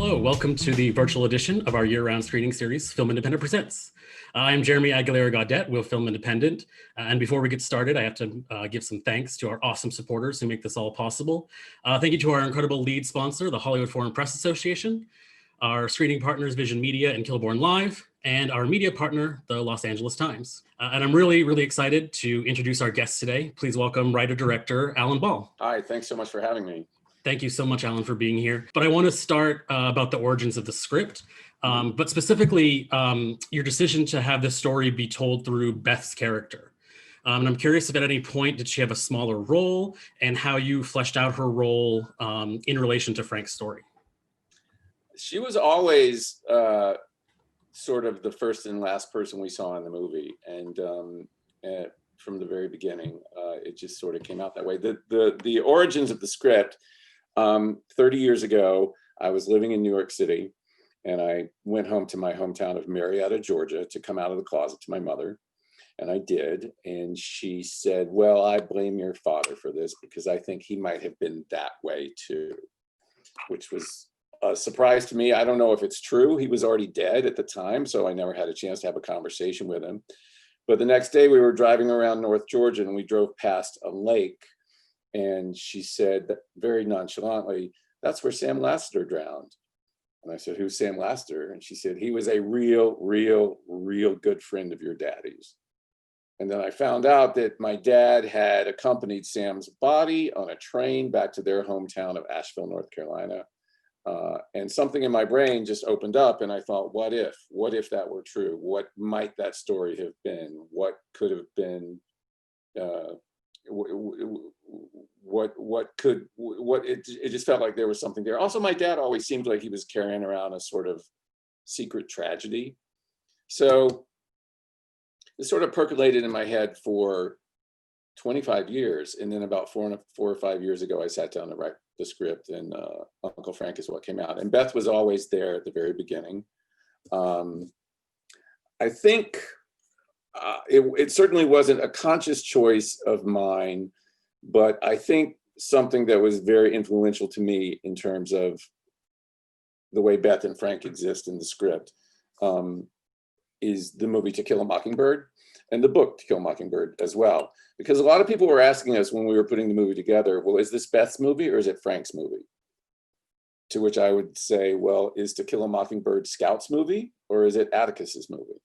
Hello, welcome to the virtual edition of our year-round screening series, Film Independent Presents. I'm Jeremy Aguilera-Gaudet with Film Independent, and before we get started, I have to give some thanks to our awesome supporters who make this all possible. Thank you to our incredible lead sponsor, the Hollywood Foreign Press Association, our screening partners, Vision Media and Kilborn Live, and our media partner, the Los Angeles Times. And I'm really excited to introduce our guests today. Please welcome writer-director Alan Ball. Hi, thanks so much for having me. Thank you so much, Alan, for being here. But I want to start about the origins of the script, but specifically your decision to have this story be told through Beth's character. And I'm curious if at any point did she have a smaller role and how you fleshed out her role in relation to Frank's story? She was always sort of the first and last person we saw in the movie. And from the very beginning, it just sort of came out that way. The origins of the script, 30 years ago, I was living in New York City, and I went home to my hometown of Marietta, Georgia, to come out of the closet to my mother. And I did. And she said, well, I blame your father for this because I think he might have been that way too, which was a surprise to me. I don't know if it's true. He was already dead at the time, so I never had a chance to have a conversation with him. But the next day we were driving around North Georgia, and we drove past a lake. And she said very nonchalantly, that's where Sam Lassiter drowned. And I said, who's Sam Lassiter? And she said, he was a real good friend of your daddy's. And then I found out that my dad had accompanied Sam's body on a train back to their hometown of Asheville, North Carolina. And something in my brain just opened up, and I thought, what if that were true? What might that story have been? What could have been, it just felt like there was something there. Also, my dad always seemed like he was carrying around a sort of secret tragedy. So it sort of percolated in my head for 25 years. And then about 4 or 5 years ago, I sat down to write the script, and Uncle Frank is what came out. And Beth was always there at the very beginning. I think it certainly wasn't a conscious choice of mine, but I think something that was very influential to me in terms of the way Beth and Frank exist in the script is the movie To Kill a Mockingbird and the book To Kill a Mockingbird as well. Because a lot of people were asking us when we were putting the movie together, well, is this Beth's movie or is it Frank's movie? To which I would say, well, is To Kill a Mockingbird Scout's movie or is it Atticus's movie?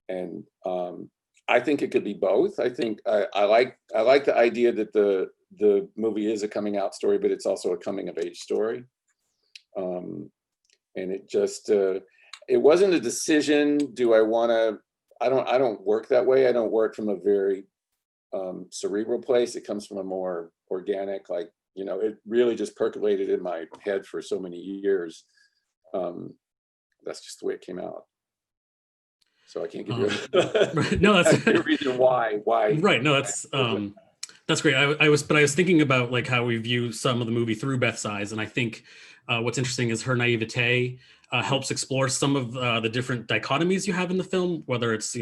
And I think it could be both. I think I like the idea that the movie is a coming out story, but it's also a coming of age story. And it just it wasn't a decision. Do I want to? I don't work that way. I don't work from a very cerebral place. It comes from a more organic, like, you know, it really just percolated in my head for so many years. That's just the way it came out. So I can't give you no, that's a reason why. Right. No, that's great. I was thinking about like how we view some of the movie through Beth's eyes, and I think what's interesting is her naivete helps explore some of the different dichotomies you have in the film, whether it's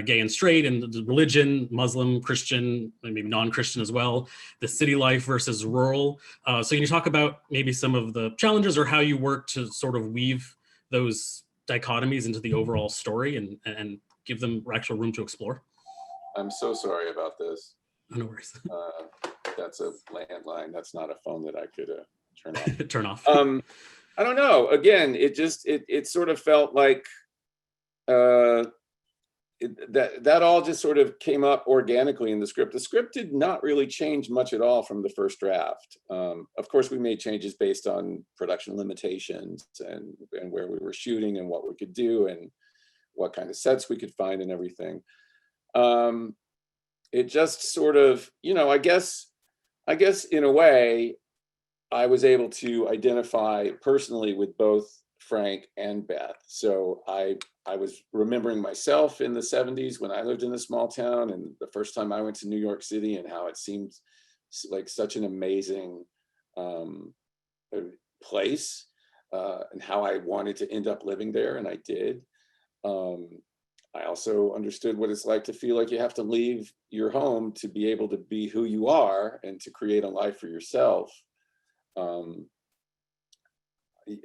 gay and straight, and the religion, Muslim, Christian, maybe non-Christian as well, the city life versus rural. So can you talk about maybe some of the challenges or how you work to sort of weave those dichotomies into the overall story and give them actual room to explore? I'm so sorry about this. No worries. That's a landline. That's not a phone that I could turn off. Turn off. I don't know. Again, it sort of felt like that all just sort of came up organically in the script. The script did not really change much at all from the first draft. Of course, we made changes based on production limitations and where we were shooting and what we could do and what kind of sets we could find and everything. It just sort of, you know, I guess in a way, I was able to identify personally with both Frank and Beth. So I was remembering myself in the 70s when I lived in a small town, and the first time I went to New York City, and how it seemed like such an amazing place, and how I wanted to end up living there, and I did. I also understood what it's like to feel like you have to leave your home to be able to be who you are and to create a life for yourself.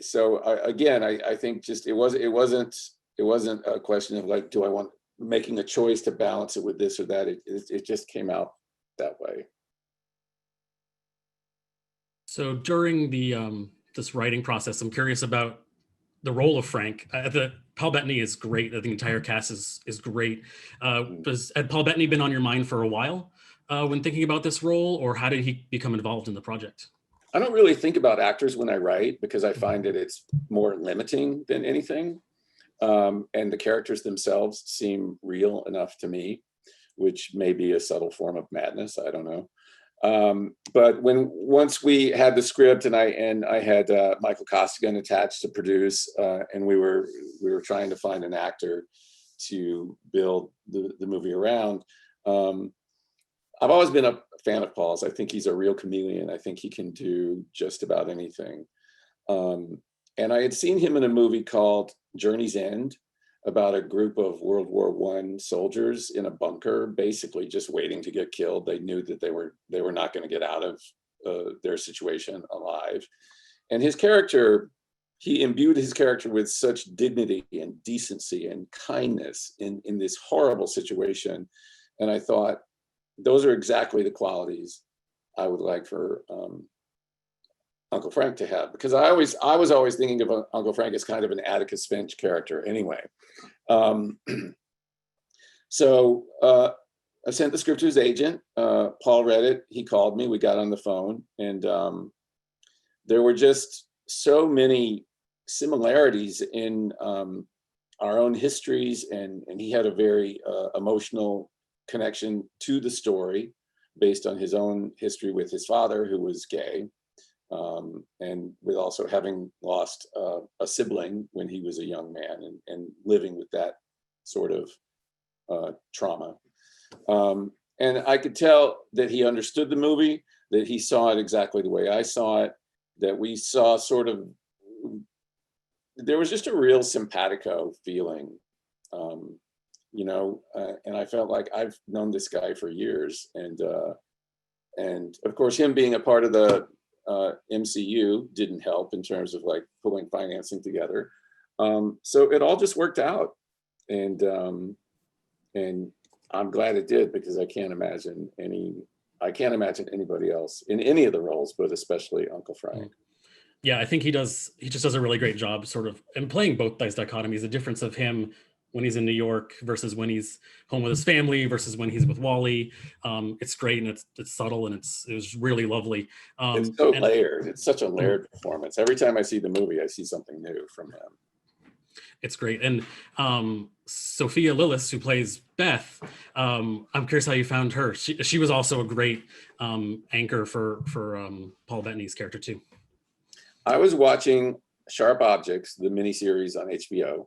So again, I think just it wasn't a question of like, do I want making a choice to balance it with this or that. It just came out that way. So during the this writing process, I'm curious about the role of Frank. The Paul Bettany is great. I think the entire cast is great. Had Paul Bettany been on your mind for a while when thinking about this role, or how did he become involved in the project? I don't really think about actors when I write because I find that it's more limiting than anything. And the characters themselves seem real enough to me, which may be a subtle form of madness. I don't know. But once we had the script and I had Michael Costigan attached to produce, and we were trying to find an actor to build the movie around. I've always been a fan of Paul's. I think he's a real chameleon. I think he can do just about anything. And I had seen him in a movie called Journey's End about a group of World War I soldiers in a bunker, basically just waiting to get killed. They knew that they were not going to get out of their situation alive. And his character, he imbued his character with such dignity and decency and kindness in this horrible situation. And I thought, those are exactly the qualities I would like for Uncle Frank to have, because I was always thinking of Uncle Frank as kind of an Atticus Finch character anyway. So I sent the script to his agent. Paul read it. He called me. We got on the phone, and there were just so many similarities in our own histories, and he had a very emotional connection to the story based on his own history with his father, who was gay. And with also having lost a sibling when he was a young man, and living with that sort of trauma. And I could tell that he understood the movie, that he saw it exactly the way I saw it, that we saw sort of, there was just a real simpatico feeling, and I felt like I've known this guy for years. And of course, him being a part of the MCU didn't help in terms of like pulling financing together. So it all just worked out, and I'm glad it did, because I can't imagine anybody else in any of the roles, but especially Uncle Frank. Yeah, I think he just does a really great job sort of in playing both those dichotomies, the difference of him when he's in New York versus when he's home with his family versus when he's with Wally. It's great, and it's subtle, and it was really lovely. It's so layered. It's such a layered performance. Every time I see the movie, I see something new from him. It's great. And Sophia Lillis, who plays Beth, I'm curious how you found her. She was also a great anchor for Paul Bettany's character too. I was watching Sharp Objects, the miniseries on HBO,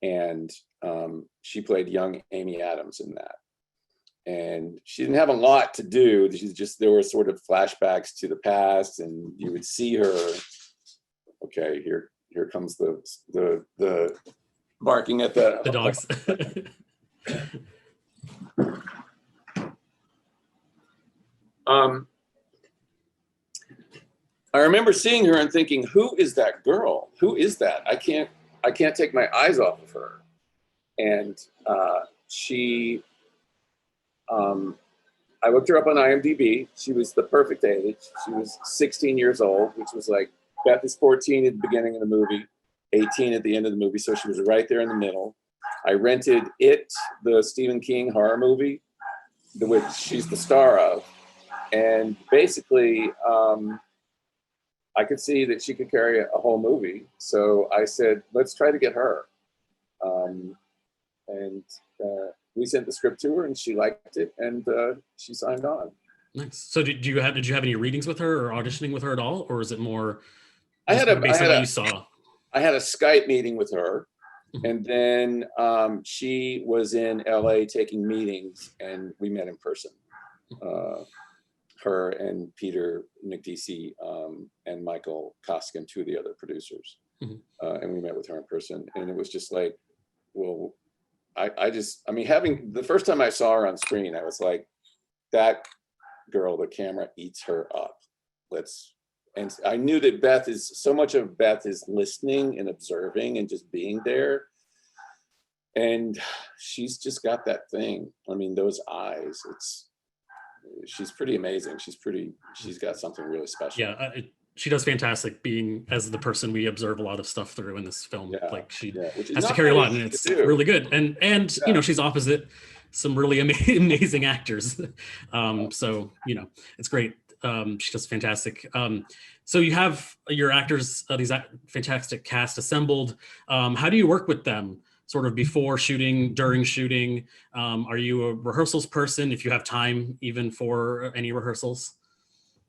and she played young Amy Adams in that. And she didn't have a lot to do. There were sort of flashbacks to the past, and you would see her. Okay, here comes the barking at the dogs. I remember seeing her and thinking, who is that girl? Who is that? I can't take my eyes off of her. And I looked her up on IMDb. She was the perfect age. She was 16 years old, which was like, Beth is 14 at the beginning of the movie, 18 at the end of the movie. So she was right there in the middle. I rented It, the Stephen King horror movie, which she's the star of. And basically, I could see that she could carry a whole movie. So I said, let's try to get her. And we sent the script to her, and she liked it, and she signed on. Nice. So did you have any readings with her or auditioning with her at all, or is it more based on what you saw? I had a Skype meeting with her, and then she was in LA taking meetings, and we met in person. Her and Peter McDeesey and Michael Koskian, two of the other producers. And we met with her in person, and it was just like, well, having the first time I saw her on screen, I was like, that girl, the camera eats her up. And I knew that so much of Beth is listening and observing and just being there. And she's just got that thing. I mean, those eyes, she's pretty amazing. She's got something really special. Yeah, she does fantastic being as the person we observe a lot of stuff through in this film. Yeah, like she which is has to not carry a very lot, and easy it's to do. really good. And you know, she's opposite some really amazing actors. So you know, it's great. She does fantastic. So you have your actors, these fantastic cast assembled. How do you work with them? Sort of before shooting, during shooting? Are you a rehearsals person? If you have time, even for any rehearsals?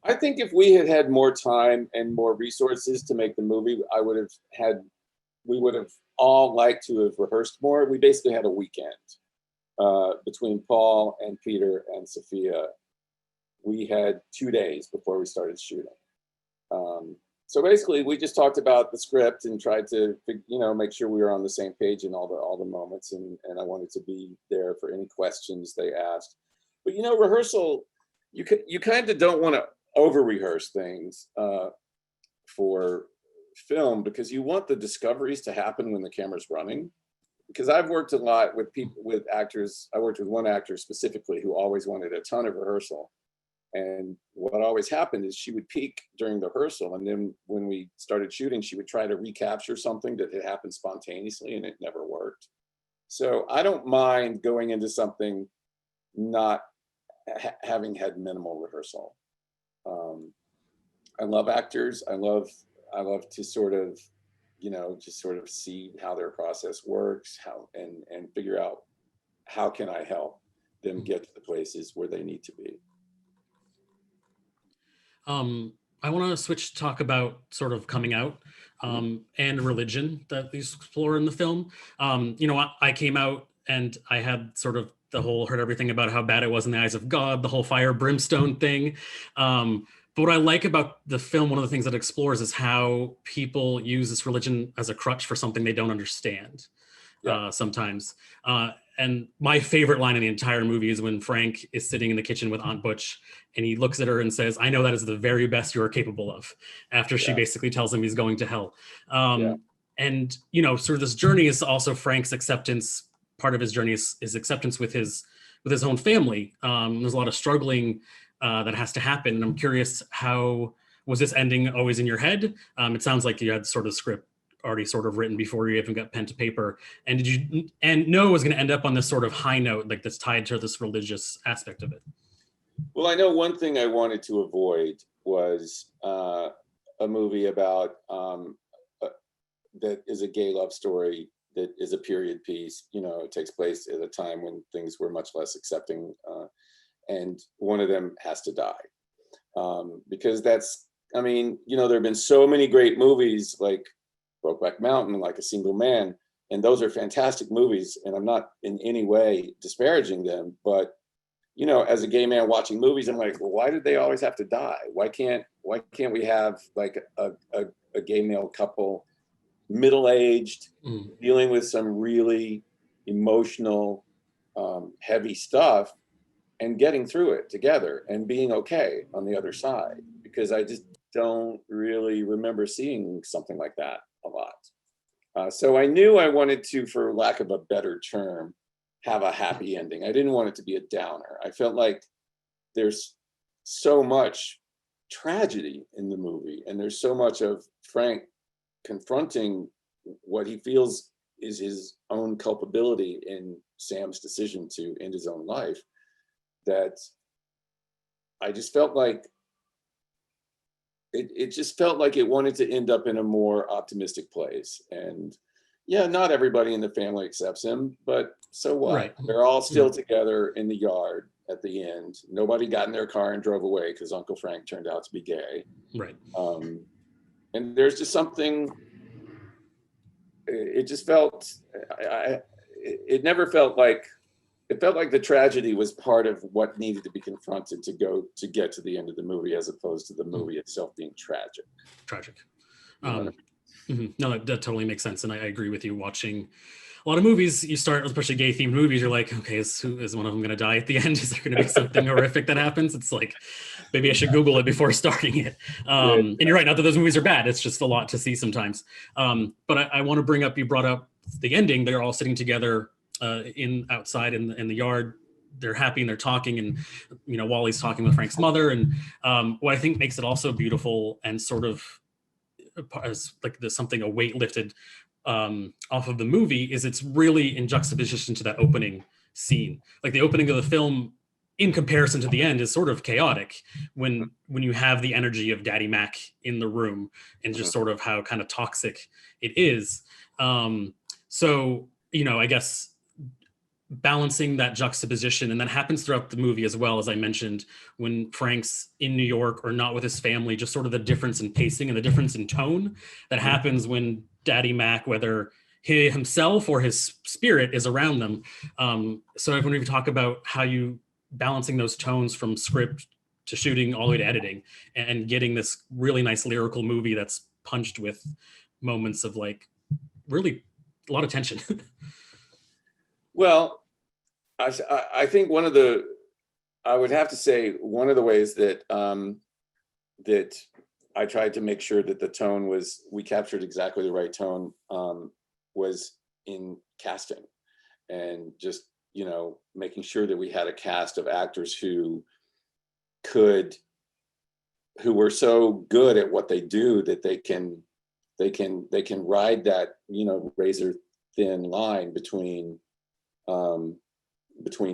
I think if we had had more time and more resources to make the movie, we would have all liked to have rehearsed more. We basically had a weekend between Paul and Peter and Sophia. We had 2 days before we started shooting. So basically, we just talked about the script and tried to, make sure we were on the same page in all the moments. And I wanted to be there for any questions they asked. But rehearsal, you kind of don't want to over rehearse things for film, because you want the discoveries to happen when the camera's running. Because I've worked a lot with actors. I worked with one actor specifically who always wanted a ton of rehearsal. And what always happened is she would peak during the rehearsal, and then when we started shooting, she would try to recapture something that had happened spontaneously, and it never worked. So I don't mind going into something not having had minimal rehearsal. I love actors. I love to sort of, just sort of see how their process works, and figure out how can I help them get to the places where they need to be. I want to switch to talk about sort of coming out and religion that we explore in the film. I came out and I had sort of heard everything about how bad it was in the eyes of God, the whole fire brimstone thing. But what I like about the film, one of the things that it explores, is how people use this religion as a crutch for something they don't understand. Sometimes. And my favorite line in the entire movie is when Frank is sitting in the kitchen with Aunt Butch, and he looks at her and says, "I know that is the very best you are capable of," after she basically tells him he's going to hell. And, sort of this journey is also Frank's acceptance. Part of his journey is acceptance with his own family. There's a lot of struggling that has to happen. And I'm curious, how was this ending always in your head? It sounds like you had sort of script already sort of written before you even got pen to paper. And did you know it was going to end up on this sort of high note, like that's tied to this religious aspect of it? Well, I know one thing I wanted to avoid was a movie about that is a gay love story that is a period piece. It takes place at a time when things were much less accepting, and one of them has to die, because there have been so many great movies like Brokeback Mountain, like A Single Man, and those are fantastic movies, and I'm not in any way disparaging them, but as a gay man watching movies, I'm like, well, why did they always have to die? Why can't we have like a gay male couple, middle-aged, dealing with some really emotional, heavy stuff, and getting through it together and being okay on the other side? Because I just don't really remember seeing something like that a lot. So I knew I wanted to, for lack of a better term, have a happy ending. I didn't want it to be a downer. I felt like there's so much tragedy in the movie, and there's so much of Frank confronting what he feels is his own culpability in Sam's decision to end his own life, that I just felt like it just felt like it wanted to end up in a more optimistic place. And not everybody in the family accepts him, but so what? Right. They're all still together in the yard at the end. Nobody got in their car and drove away because Uncle Frank turned out to be gay. Right. And there's just something, it just felt, it never felt like, it felt like the tragedy was part of what needed to be confronted to get to the end of the movie, as opposed to the movie itself being tragic. No, that totally makes sense. And I agree with you. Watching a lot of movies you start, especially gay themed movies, you're like, okay, is one of them going to die at the end? Is there going to be something horrific that happens? It's like, maybe I should Google it before starting it. Yeah. And you're right, not that those movies are bad. It's just a lot to see sometimes. But I want to bring up, you brought up the ending. They're all sitting together outside in the yard. They're happy and they're talking, and Wally's talking with Frank's mother. And what I think makes it also beautiful and sort of as like there's something, a weight lifted off of the movie, is it's really in juxtaposition to that opening scene. Like the opening of the film, in comparison to the end, is sort of chaotic when you have the energy of Daddy Mac in the room and just sort of how kind of toxic it is. So I guess balancing that juxtaposition, and that happens throughout the movie as well, as I mentioned, when Frank's in New York or not with his family, just sort of the difference in pacing and the difference in tone that happens when Daddy Mac, whether he himself or his spirit, is around them. So when we talk about how you balancing those tones from script to shooting all the way to editing, and getting this really nice lyrical movie that's punched with moments of like really a lot of tension. Well, I think I would have to say one of the ways that that I tried to make sure that the tone we captured exactly the right tone, was in casting, and just, making sure that we had a cast of actors who were so good at what they do that they can ride that, razor thin line between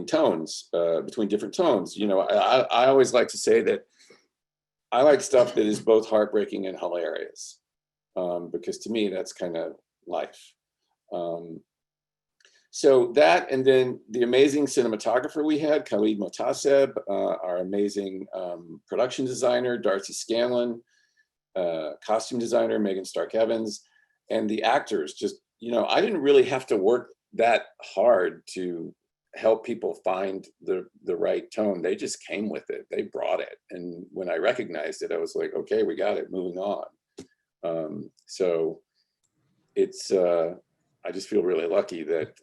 tones, between different tones. I always like to say that I like stuff that is both heartbreaking and hilarious, because to me that's kind of life. So that, and then the amazing cinematographer we had, Khalid Motaseb, our amazing production designer, Darcy Scanlon, costume designer, Megan Stark Evans, and the actors. Just, I didn't really have to work that hard to help people find the right tone. They just came with it. They brought it. And when I recognized it, I was like, okay, we got it, moving on. So it's, I just feel really lucky that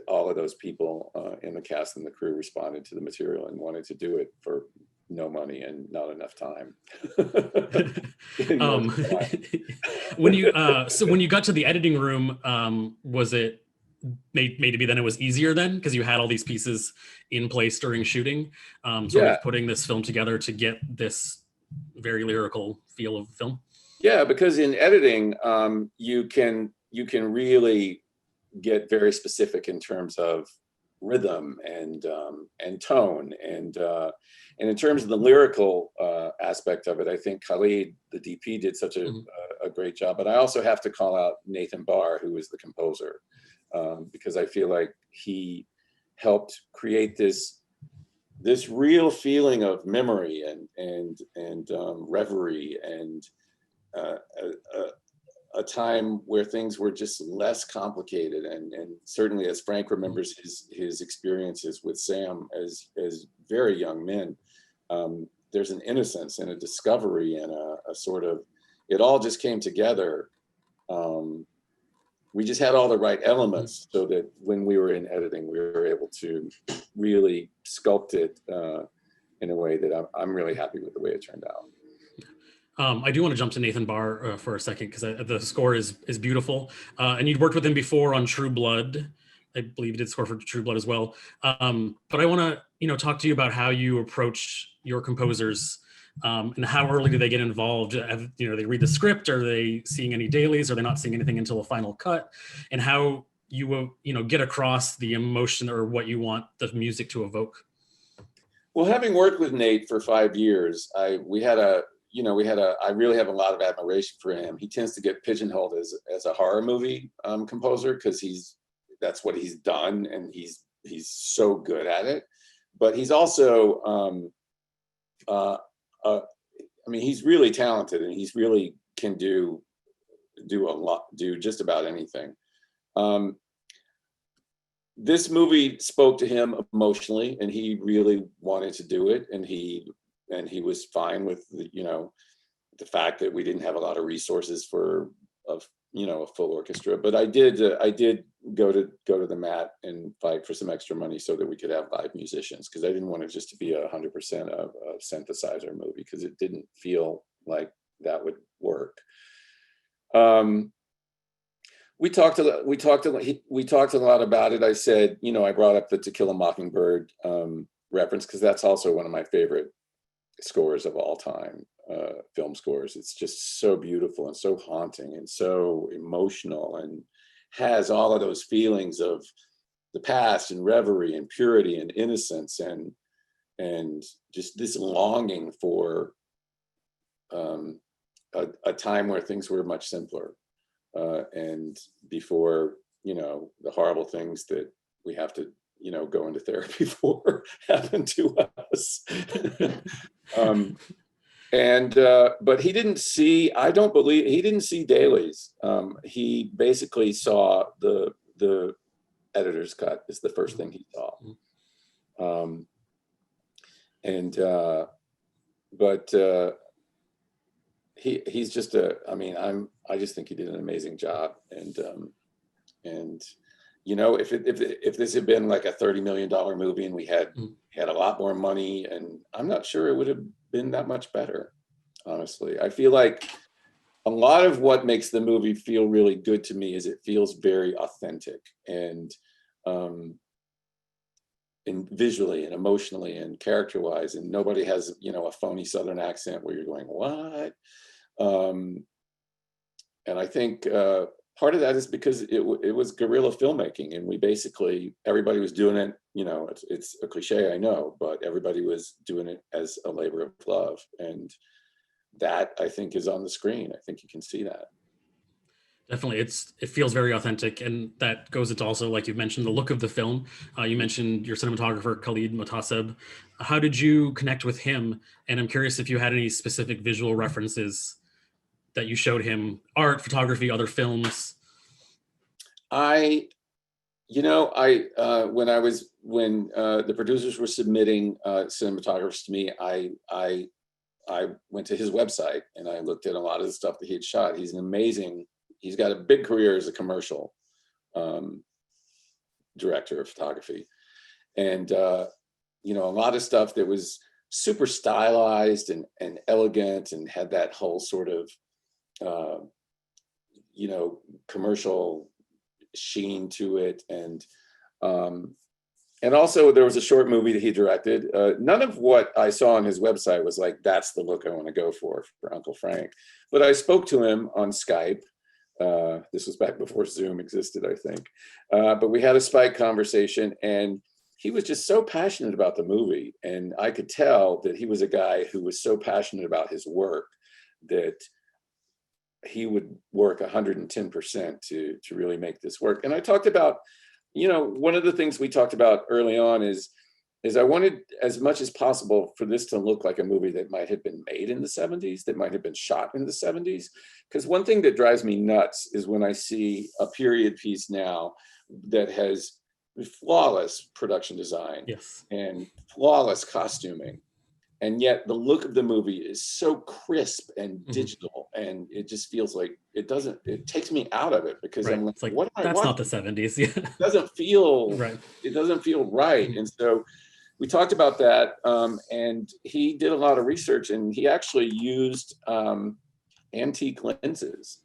all of those people in the cast and the crew responded to the material and wanted to do it for no money and not enough time. When you got to the editing room, was it maybe then it was easier then because you had all these pieces in place during shooting, of putting this film together to get this very lyrical feel of the film? Yeah, because in editing, you can really get very specific in terms of rhythm and tone, and in terms of the lyrical aspect of it, I think Khalid, the DP, did such a great job. But I also have to call out Nathan Barr, who is the composer, because I feel like he helped create this real feeling of memory and reverie, and a time where things were just less complicated, and certainly, as Frank remembers his experiences with Sam as very young men, there's an innocence and a discovery and a sort of, it all just came together. We just had all the right elements so that when we were in editing, we were able to really sculpt it in a way that I'm really happy with the way it turned out. I do want to jump to Nathan Barr for a second, because the score is beautiful. And you'd worked with him before on True Blood. I believe you did score for True Blood as well. But I want to, talk to you about how you approach your composers, and how early do they get involved? They read the script? Are they seeing any dailies? Are they not seeing anything until a final cut? And how you will, get across the emotion or what you want the music to evoke? Well, having worked with Nate for 5 years, I really have a lot of admiration for him. He tends to get pigeonholed as a horror movie composer, because that's what he's done, and he's so good at it. But he's also, he's really talented, and he's really can do just about anything. This movie spoke to him emotionally, and he really wanted to do it, and he was fine with the fact that we didn't have a lot of resources for a full orchestra. But I did go to the mat and fight for some extra money so that we could have live musicians, because I didn't want it just to be 100% of a synthesizer movie, because it didn't feel like that would work. We talked a lot about it. I said, I brought up the To Kill a Mockingbird reference, because that's also one of my favorite scores of all time, film scores. It's just so beautiful and so haunting and so emotional, and has all of those feelings of the past and reverie and purity and innocence, and just this longing for a time where things were much simpler, and before the horrible things that we have to go into therapy for happened to us. But he didn't see, I don't believe, he didn't see dailies. He basically saw the editor's cut is the first thing he saw. He's just I just think he did an amazing job. And if this had been like a $30 million movie and we had a lot more money, and I'm not sure it would have been that much better, honestly. I feel like a lot of what makes the movie feel really good to me is it feels very authentic, and visually and emotionally and character-wise, and nobody has a phony Southern accent where you're going, what? And I think part of that is because it was guerrilla filmmaking, and everybody was doing it, it's a cliche, I know, but everybody was doing it as a labor of love. And that, I think, is on the screen. I think you can see that. Definitely, it feels very authentic, and that goes into also, like you mentioned, the look of the film. You mentioned your cinematographer Khalid Motaseb. How did you connect with him? And I'm curious if you had any specific visual references that you showed him, art, photography, other films. When the producers were submitting cinematographers to me, I went to his website and I looked at a lot of the stuff that he had shot. He's got a big career as a commercial director of photography, and a lot of stuff that was super stylized and elegant, and had that whole sort of commercial sheen to it. And also there was a short movie that he directed. None of what I saw on his website was like, that's the look I want to go for Uncle Frank. But I spoke to him on Skype. This was back before Zoom existed, I think. But we had a Skype conversation, and he was just so passionate about the movie. And I could tell that he was a guy who was so passionate about his work that he would work 110% to really make this work. And I talked about, one of the things we talked about early on is I wanted as much as possible for this to look like a movie that might have been made in the 70s, that might have been shot in the 70s. Because one thing that drives me nuts is when I see a period piece now that has flawless production design, yes, and flawless costuming, and yet the look of the movie is so crisp and digital, and it just feels like it takes me out of it, because I'm like, what am I watching? That's not the 70s. Yeah. It doesn't feel right. It doesn't feel right. And so we talked about that, and he did a lot of research, and he actually used antique lenses,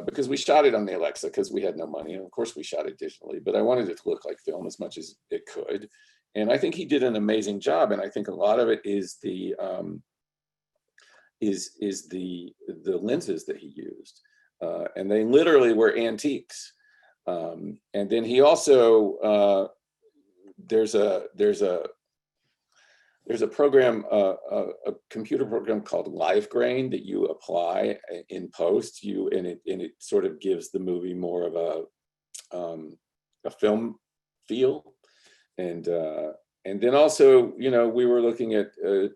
because we shot it on the Alexa because we had no money, and of course we shot it digitally, but I wanted it to look like film as much as it could. And I think he did an amazing job. And I think a lot of it is the lenses that he used, and they literally were antiques. And then he also there's a program, a computer program called LiveGrain that you apply in post, and it sort of gives the movie more of a film feel. And then also, we were looking at a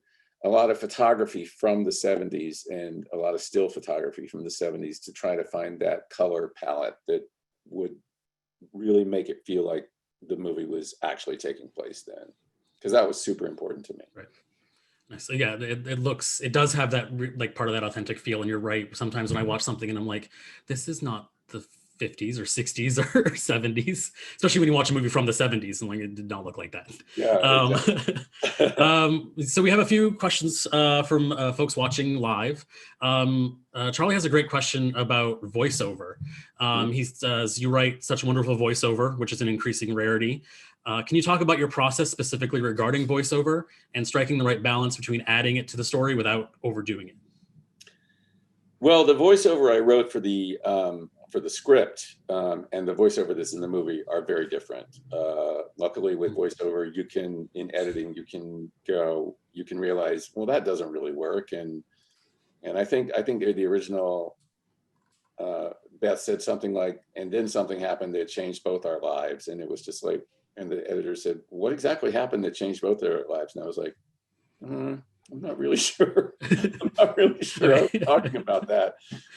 lot of photography from the 70s and a lot of still photography from the 70s to try to find that color palette that would really make it feel like the movie was actually taking place then, because that was super important to me. Right. So yeah, it does have that like part of that authentic feel. And you're right. Sometimes when I watch something and I'm like, this is not the 50s or 60s or 70s, especially when you watch a movie from the 70s and like it did not look like that. Yeah, exactly. So we have a few questions from folks watching live. Charlie has a great question about voiceover. He says, you write such wonderful voiceover, which is an increasing rarity. Can you talk about your process specifically regarding voiceover and striking the right balance between adding it to the story without overdoing it? Well, the voiceover I wrote for the script and the voiceover that's in the movie are very different. Luckily, with voiceover, you can, in editing, you can realize, well, that doesn't really work. And I think the original Beth said something like, and then something happened that changed both our lives. And it was just like, and the editor said, what exactly happened that changed both their lives? And I was like, I'm not really sure. I'm not really sure I was talking about that.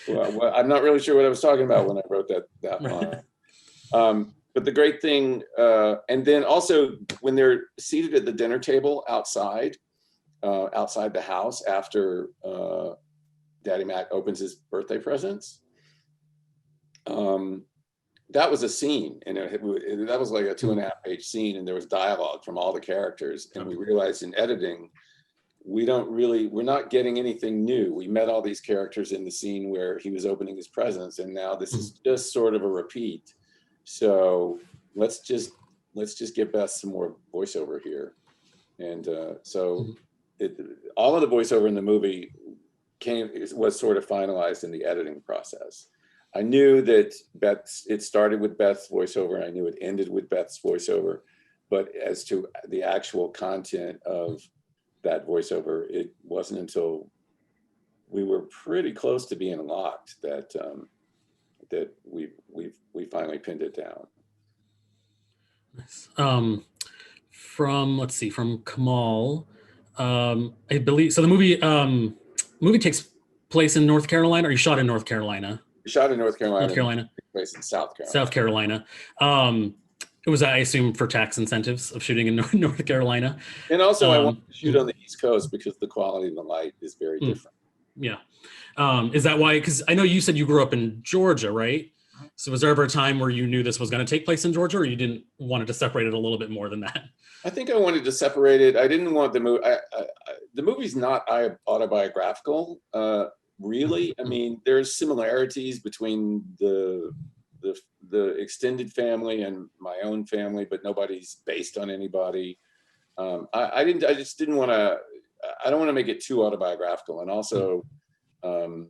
Well, I'm not really sure what I was talking about when I wrote that line. But the great thing, and then also when they're seated at the dinner table outside the house after Daddy Mac opens his birthday presents, that was a scene, and that was like a 2.5-page scene, and there was dialogue from all the characters, and we realized in editing, we're not getting anything new. We met all these characters in the scene where he was opening his presents, and now this is just sort of a repeat. So let's just give Beth some more voiceover here. And all of the voiceover in the movie was sort of finalized in the editing process. I knew that it started with Beth's voiceover, and I knew it ended with Beth's voiceover. But as to the actual content of that voiceover, it wasn't until we were pretty close to being locked that we finally pinned it down. Nice. From Kamal, I believe so. The movie takes place in North Carolina, or you shot in North Carolina? We shot in North Carolina. North Carolina. Place in South Carolina. South Carolina. It was, I assume, for tax incentives of shooting in North Carolina. And also, I wanted to shoot on the East Coast because the quality of the light is very different. Yeah. Is that why? Because I know you said you grew up in Georgia, right? So was there ever a time where you knew this was going to take place in Georgia, or you didn't wanted to separate it a little bit more than that? I think I wanted to separate it. I didn't want the movie. The movie's not autobiographical, really. I mean, there's similarities between the extended family and my own family, but nobody's based on anybody. I just didn't want to. I don't want to make it too autobiographical, and also, it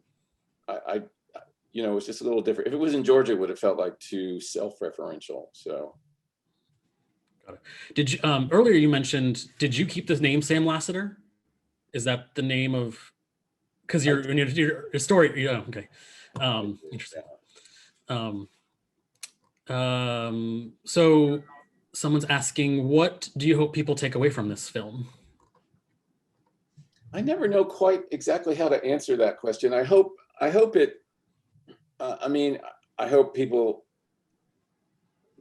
was just a little different. If it was in Georgia, it would have felt like too self-referential. So. Got it. Did you earlier you mentioned? Did you keep the name Sam Lassiter? Is that the name of? Because your story. Yeah. Okay. Interesting. So someone's asking, what do you hope people take away from this film? I never know quite exactly how to answer that question. I hope it. I hope people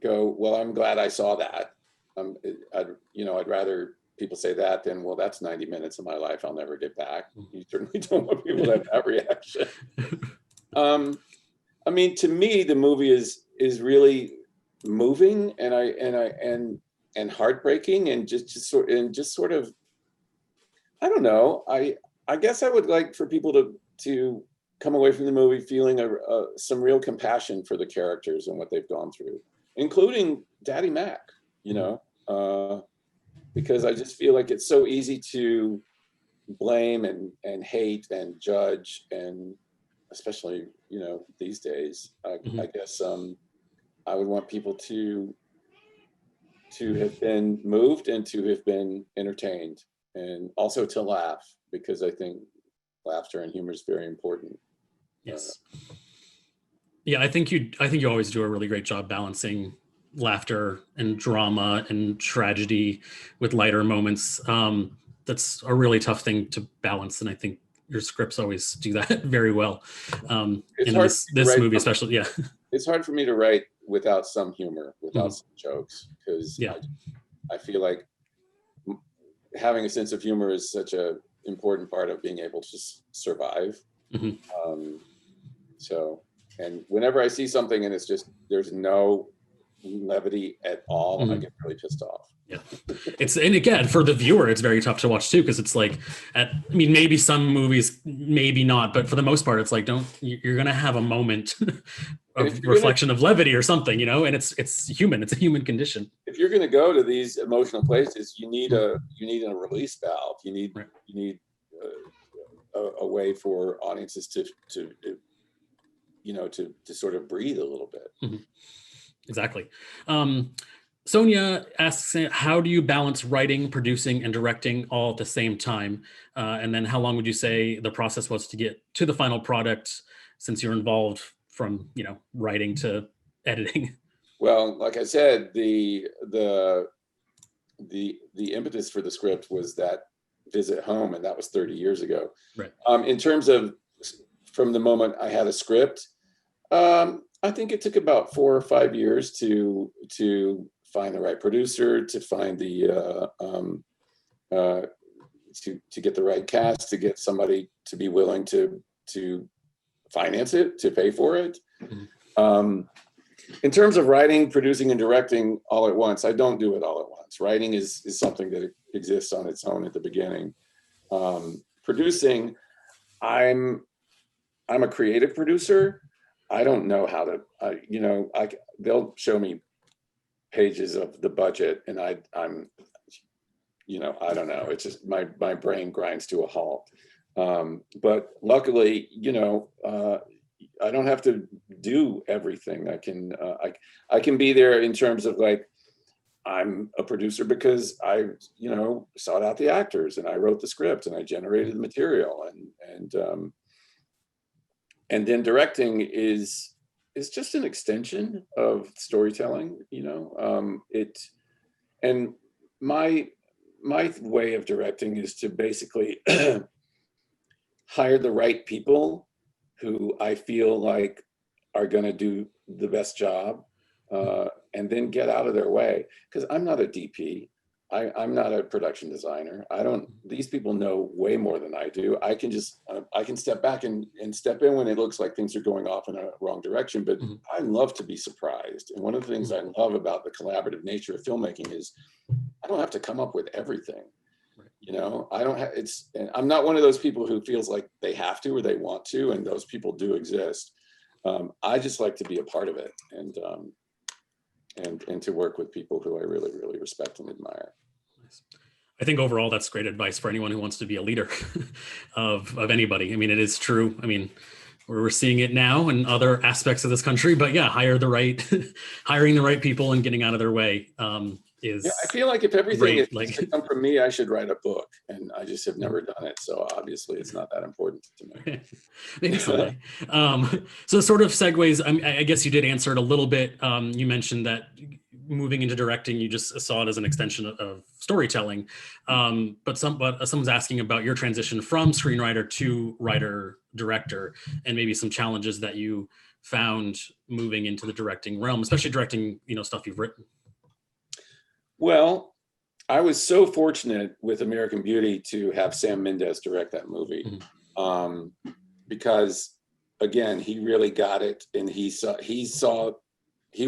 go, well, I'm glad I saw that. I'd rather people say that than, well, that's 90 minutes of my life I'll never get back. You certainly don't want people to have that reaction. To me, the movie is really moving and heartbreaking and just sort of, I don't know. I guess I would like for people to come away from the movie feeling some real compassion for the characters and what they've gone through, including Daddy Mac, because I just feel like it's so easy to blame and hate and judge, and especially, these days, I guess I would want people to have been moved and to have been entertained, and also to laugh, because I think laughter and humor is very important. Yes. Yeah, I think you always do a really great job balancing laughter and drama and tragedy with lighter moments. That's a really tough thing to balance, and I think your scripts always do that very well. In this movie, especially, yeah. It's hard for me to write without some humor, without some jokes, because I feel like having a sense of humor is such an important part of being able to survive. So And whenever I see something and it's just, there's no levity at all, I get really pissed off. Yeah, and again, for the viewer, it's very tough to watch too, because it's like, I mean, maybe some movies, maybe not, but for the most part, it's like, you're gonna have a moment of reflection of levity or something, and it's human. It's a human condition. If you're gonna go to these emotional places, you need a release valve. You need a way for audiences to sort of breathe a little bit. Mm-hmm. Exactly. Sonia asks, how do you balance writing, producing, and directing all at the same time? And then how long would you say the process was to get to the final product, since you're involved from, writing to editing? Well, like I said, the impetus for the script was that visit home, and that was 30 years ago. Right. In terms of from the moment I had a script, I think it took about 4 or 5 years to find the right producer, to find the to get the right cast, to get somebody to be willing to finance it, to pay for it. Mm-hmm. In terms of writing, producing, and directing all at once, I don't do it all at once. Writing is something that exists on its own at the beginning. Producing, I'm a creative producer. I don't know how to, they'll show me pages of the budget, and I'm, I don't know. It's just my brain grinds to a halt. But luckily, I don't have to do everything. I can be there in terms of like, I'm a producer because I, sought out the actors, and I wrote the script, and I generated the material, and then directing is just an extension of storytelling, and my way of directing is to basically hire the right people who I feel like are going to do the best job, and then get out of their way. Because I'm not a DP. I'm not a production designer. These people know way more than I do. I can just, I can step back and step in when it looks like things are going off in a wrong direction, but mm-hmm. I love to be surprised. And one of the things I love about the collaborative nature of filmmaking is I don't have to come up with everything. I'm not one of those people who feels like they have to or they want to, and those people do exist. I just like to be a part of it, and to work with people who I really, really respect and admire. I think overall that's great advice for anyone who wants to be a leader of anybody. I mean, it is true. I mean, we're seeing it now in other aspects of this country, but yeah, hiring the right people and getting out of their way is. Yeah, I feel like if everything is to come from me, I should write a book, and I just have never done it. So obviously it's not that important to me. Maybe someday. So sort of segues, I guess you did answer it a little bit. You mentioned that moving into directing, you just saw it as an extension of storytelling. But someone's asking about your transition from screenwriter to writer-director, and maybe some challenges that you found moving into the directing realm, especially directing, stuff you've written. Well, I was so fortunate with American Beauty to have Sam Mendes direct that movie, mm-hmm. Because again, he really got it, and he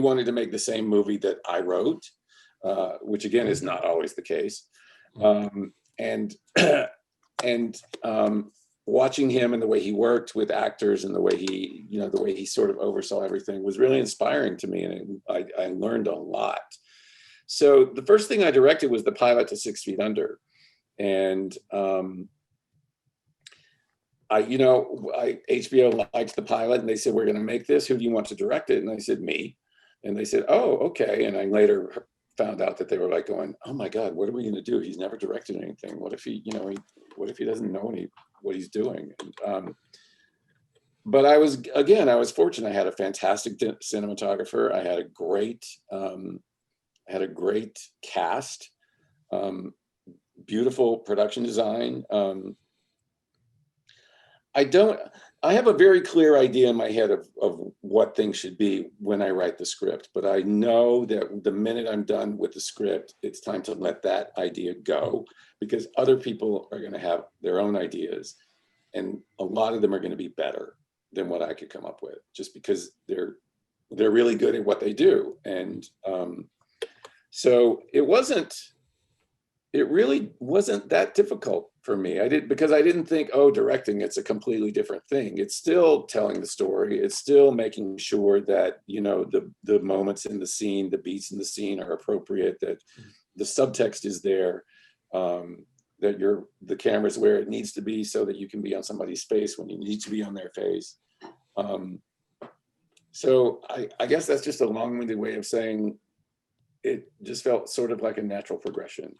wanted to make the same movie that I wrote, which again is not always the case. And watching him and the way he worked with actors and the way he sort of oversaw everything was really inspiring to me, and I learned a lot. So the first thing I directed was the pilot to 6 Feet Under, and HBO liked the pilot, and they said, "We're going to make this. Who do you want to direct it?" And I said, "Me." And they said, "Oh, okay." And I later found out that they were like going, "Oh my God, what are we going to do? He's never directed anything. What if he doesn't know what he's doing?" But I was fortunate. I had a fantastic cinematographer. I had a great cast, beautiful production design. I have a very clear idea in my head of what things should be when I write the script, but I know that the minute I'm done with the script, it's time to let that idea go, because other people are going to have their own ideas, and a lot of them are going to be better. than what I could come up with, just because they're really good at what they do. And so it really wasn't that difficult for me. Because I didn't think, oh, directing, it's a completely different thing. It's still telling the story. It's still making sure that, you know, the moments in the scene, the beats in the scene are appropriate, that the subtext is there, that the camera's where it needs to be so that you can be on somebody's face when you need to be on their face. So I guess that's just a long-winded way of saying it just felt sort of like a natural progression.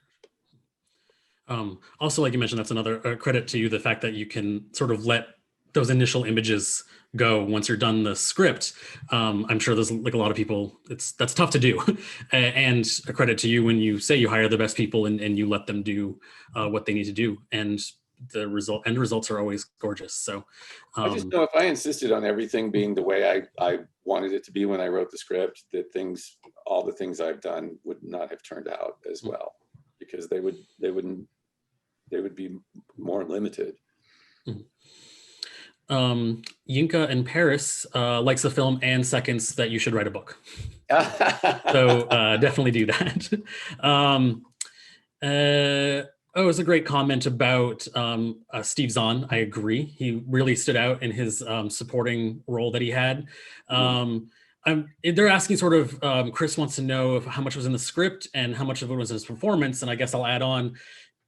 Also, like you mentioned, that's another credit to you, the fact that you can sort of let those initial images go once you're done the script. I'm sure there's like a lot of people, that's tough to do. And a credit to you when you say you hire the best people and you let them do what they need to do. And the end results are always gorgeous. So I just know if I insisted on everything being the way I wanted it to be when I wrote the script, that all the things I've done would not have turned out as well, because they would be more limited. Yinka in Paris likes the film and seconds that you should write a book. So definitely do that. It was a great comment about Steve Zahn. I agree. He really stood out in his supporting role that he had. They're asking sort of, Chris wants to know how much was in the script and how much of it was his performance. And I guess I'll add on,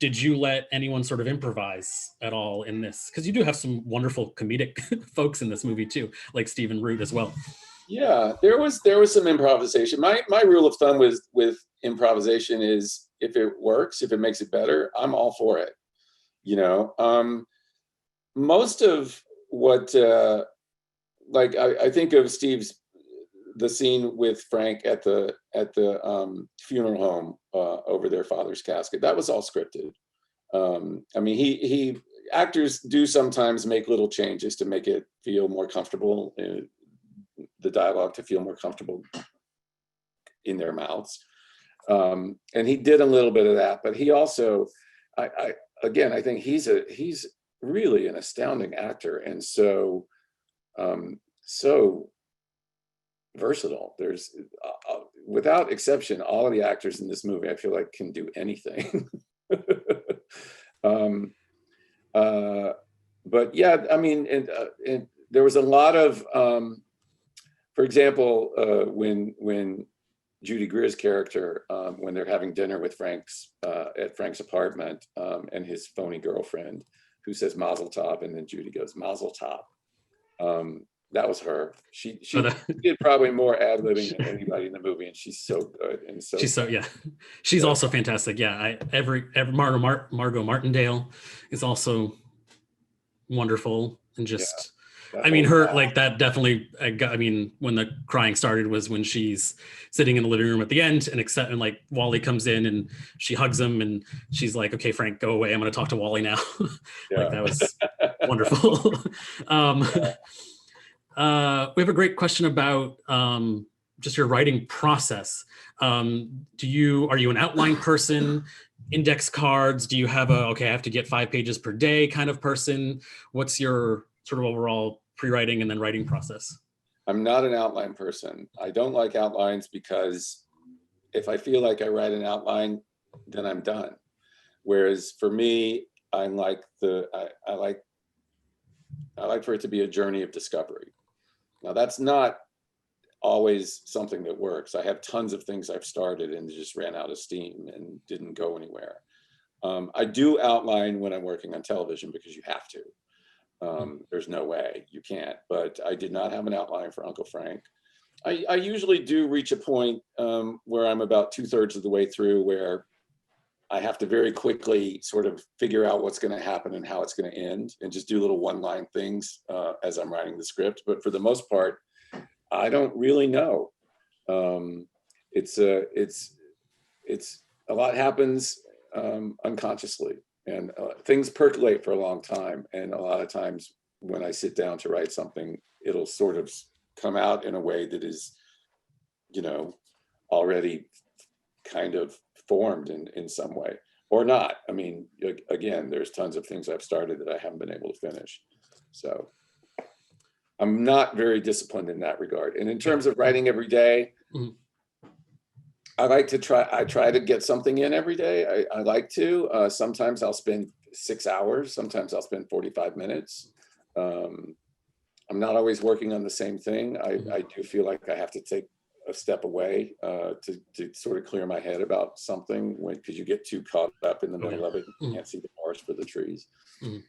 did you let anyone sort of improvise at all in this? Because you do have some wonderful comedic folks in this movie too, like Stephen Root as well. Yeah, there was some improvisation. My rule of thumb with improvisation is, if it works, if it makes it better, I'm all for it. You know, most of what I think of the scene with Frank at the funeral home over their father's casket. That was all scripted. I mean, actors do sometimes make little changes to make it feel more comfortable, the dialogue to feel more comfortable in their mouths. And he did a little bit of that, but he also, I think he's really an astounding actor, and so versatile. There's without exception, all of the actors in this movie, I feel like, can do anything. But yeah, I mean, and there was a lot of, for example, when Judy Greer's character, when they're having dinner with at Frank's apartment, and his phony girlfriend, who says Mazel Tov, and then Judy goes Mazel Tov. That was her. She did probably more ad-libbing than anybody in the movie, and she's so good. And so she's also fantastic. Yeah, every Margot Martindale is also wonderful, and just I mean, her like that definitely. I mean, when the crying started was when she's sitting in the living room at the end, and like Wally comes in and she hugs him, and she's like, "Okay, Frank, go away. I'm going to talk to Wally now." Like that was wonderful. We have a great question about just your writing process. Are you an outline person, index cards? Do you have I have to get 5 pages per day kind of person? What's your sort of overall pre-writing and then writing process? I'm not an outline person. I don't like outlines, because if I feel like I write an outline, then I'm done. Whereas for me, I'm like I like for it to be a journey of discovery. Now, that's not always something that works. I have tons of things I've started and just ran out of steam and didn't go anywhere. I do outline when I'm working on television, because you have to. There's no way you can't. But I did not have an outline for Uncle Frank. I usually do reach a point where I'm about 2/3 of the way through, where I have to very quickly sort of figure out what's going to happen and how it's going to end, and just do little one-line things as I'm writing the script. But for the most part, I don't really know. It's a lot happens unconsciously, and things percolate for a long time. And a lot of times when I sit down to write something, it'll sort of come out in a way that is, already kind of formed in some way, or not. I mean, again, there's tons of things I've started that I haven't been able to finish. So I'm not very disciplined in that regard. And in terms of writing every day, Mhm. I try to get something in every day. I like to. Sometimes I'll spend 6 hours. Sometimes I'll spend 45 minutes. I'm not always working on the same thing. I do feel like I have to take a step away to sort of clear my head about something, because you get too caught up in the middle of it. You can't see the forest for the trees. Mhm.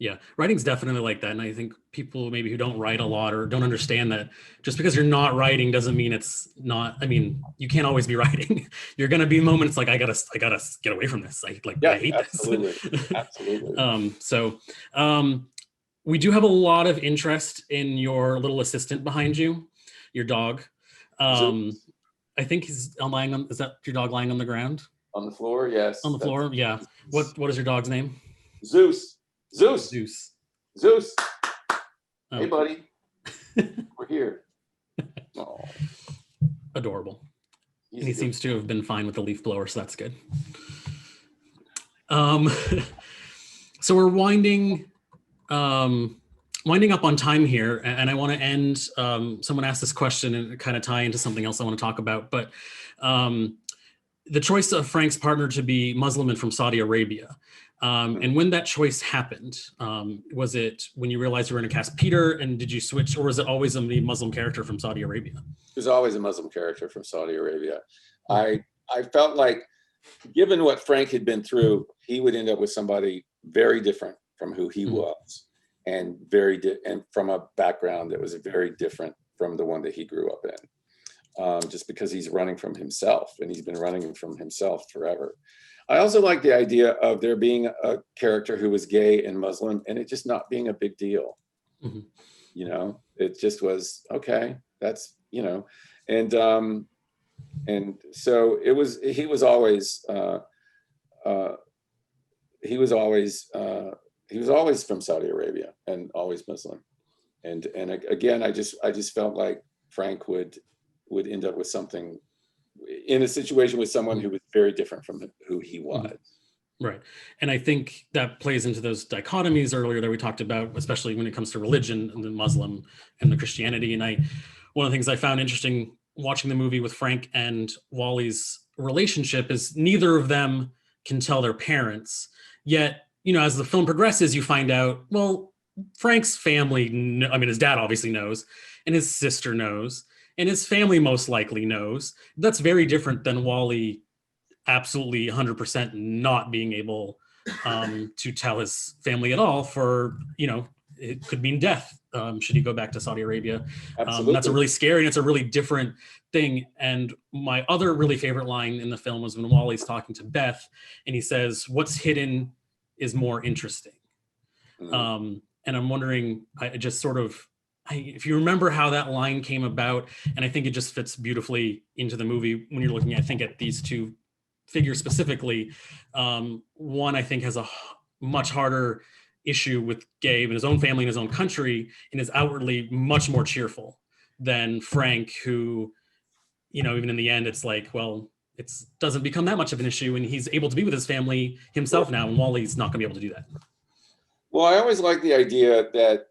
Yeah, writing's definitely like that. And I think people maybe who don't write a lot or don't understand that just because you're not writing doesn't mean it's not, I mean, you can't always be writing. You're going to be moments like, I gotta get away from this. Yeah, I hate absolutely. this. Absolutely. We do have a lot of interest in your little assistant behind you, your dog. Zeus I think he's lying on, is that your dog lying on the ground? on the floor, yes. On the floor? Yeah. What is your dog's name? Zeus. Zeus. Zeus. Zeus. Oh. Hey, buddy. We're here. Oh. Adorable. He's And he good. seems to have been fine with the leaf blower, so that's good. So we're winding up on time here, and I want to end. Someone asked this question and kind of tie into something else I want to talk about, but the choice of Frank's partner to be Muslim and from Saudi Arabia. And when that choice happened, was it when you realized you were going to cast Peter, and did you switch, or was it always a Muslim character from Saudi Arabia? There's always a Muslim character from Saudi Arabia. I felt like, given what Frank had been through, he would end up with somebody very different from who he was, and and from a background that was very different from the one that he grew up in. Just because he's running from himself, and he's been running from himself forever. I also like the idea of there being a character who was gay and Muslim, and it just not being a big deal. You know, it just was, okay, that's, you know, and so he was always from Saudi Arabia and always Muslim. And again, I just felt like Frank would end up with something in a situation with someone who was very different from who he was. Right. And I think that plays into those dichotomies earlier that we talked about, especially when it comes to religion and the Muslim and the Christianity. And one of the things I found interesting watching the movie with Frank and Wally's relationship is neither of them can tell their parents. Yet, you know, as the film progresses, you find out, well, Frank's family, I mean, his dad obviously knows, and his sister knows, and his family most likely knows. That's very different than Wally absolutely 100% not being able to tell his family at all, for, you know, it could mean death should he go back to Saudi Arabia. That's a really scary, and it's a really different thing. And my other really favorite line in the film was when Wally's talking to Beth and he says, "What's hidden is more interesting." And I'm wondering, if you remember how that line came about, and I think it just fits beautifully into the movie when you're looking, I think, at these two figures specifically. One, I think, has a much harder issue with Gabe and his own family and his own country, and is outwardly much more cheerful than Frank, who, you know, even in the end, it's like, well, it doesn't become that much of an issue, and he's able to be with his family himself now, and Wally's not going to be able to do that. Well, I always like the idea that,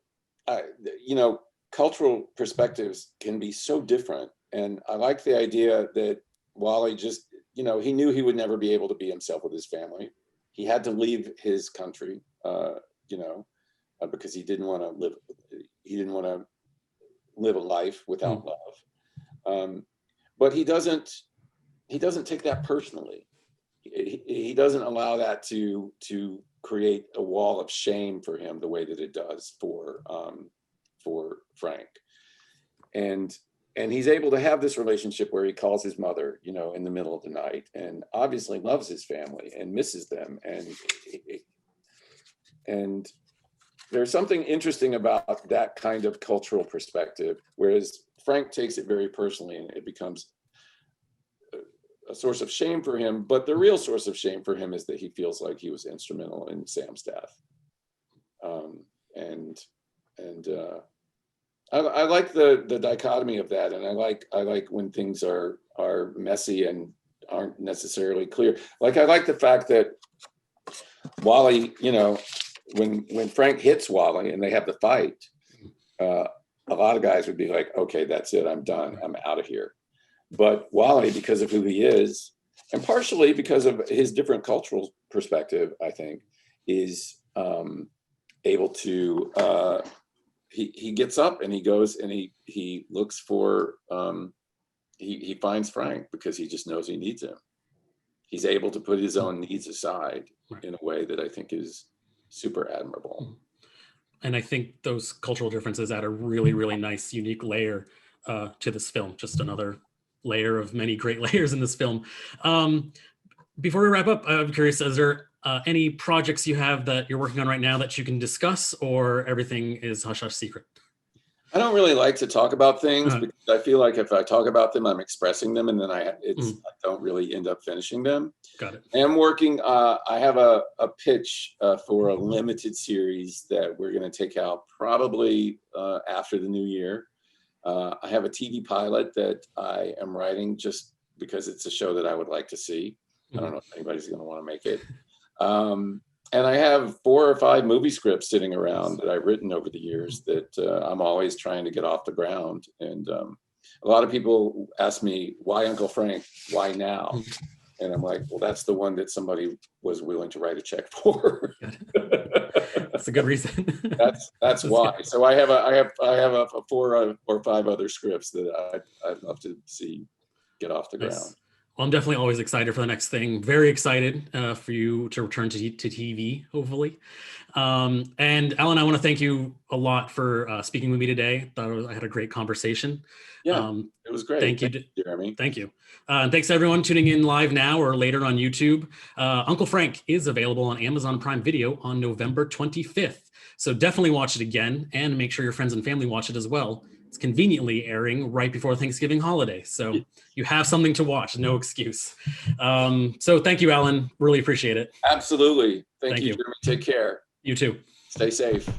you know, cultural perspectives can be so different. And I like the idea that Wally just, you know, he knew he would never be able to be himself with his family. He had to leave his country, you know, because he didn't want to live a life without love. But he doesn't take that personally. He doesn't allow that to create a wall of shame for him the way that it does for Frank. And he's able to have this relationship where he calls his mother, you know, in the middle of the night, and obviously loves his family and misses them. And there's something interesting about that kind of cultural perspective, whereas Frank takes it very personally, and it becomes a source of shame for him. But the real source of shame for him is that he feels like he was instrumental in Sam's death. I like the dichotomy of that, and I like when things are messy and aren't necessarily clear. Like, I like the fact that Wally, you know, when Frank hits Wally and they have the fight, a lot of guys would be like, okay, that's it, I'm done, I'm out of here. But Wally, because of who he is, and partially because of his different cultural perspective, I think, is able to, he gets up and he goes and he looks for, he finds Frank because he just knows he needs him. He's able to put his own needs aside in a way that I think is super admirable. And I think those cultural differences add a really, really nice, unique layer to this film. Just another layer of many great layers in this film. Before we wrap up, I'm curious, is there any projects you have that you're working on right now that you can discuss, or everything is hush hush secret? I don't really like to talk about things because I feel like if I talk about them, I'm expressing them, and then I don't really end up finishing them. Got it. I am working. I have a pitch for a limited series that we're going to take out probably after the new year. I have a TV pilot that I am writing just because it's a show that I would like to see. I don't know if anybody's going to want to make it. And I have 4 or 5 movie scripts sitting around that I've written over the years that I'm always trying to get off the ground. And a lot of people ask me, why Uncle Frank? Why now? And I'm like, well, that's the one that somebody was willing to write a check for. That's a good reason. that's why. Good. So I have a 4 or 5 other scripts that I'd love to see get off the ground. Well, I'm definitely always excited for the next thing. Very excited for you to return to TV, hopefully. And Alan, I want to thank you a lot for speaking with me today. I had a great conversation. Yeah, it was great. Thank you, Jeremy. Thank you. And thanks to everyone tuning in live now or later on YouTube. Uncle Frank is available on Amazon Prime Video on November 25th. So definitely watch it again and make sure your friends and family watch it as well. It's conveniently airing right before Thanksgiving holiday. So you have something to watch, no excuse. So thank you, Alan. Really appreciate it. Absolutely. Thank you, Jeremy. Take care. You too. Stay safe.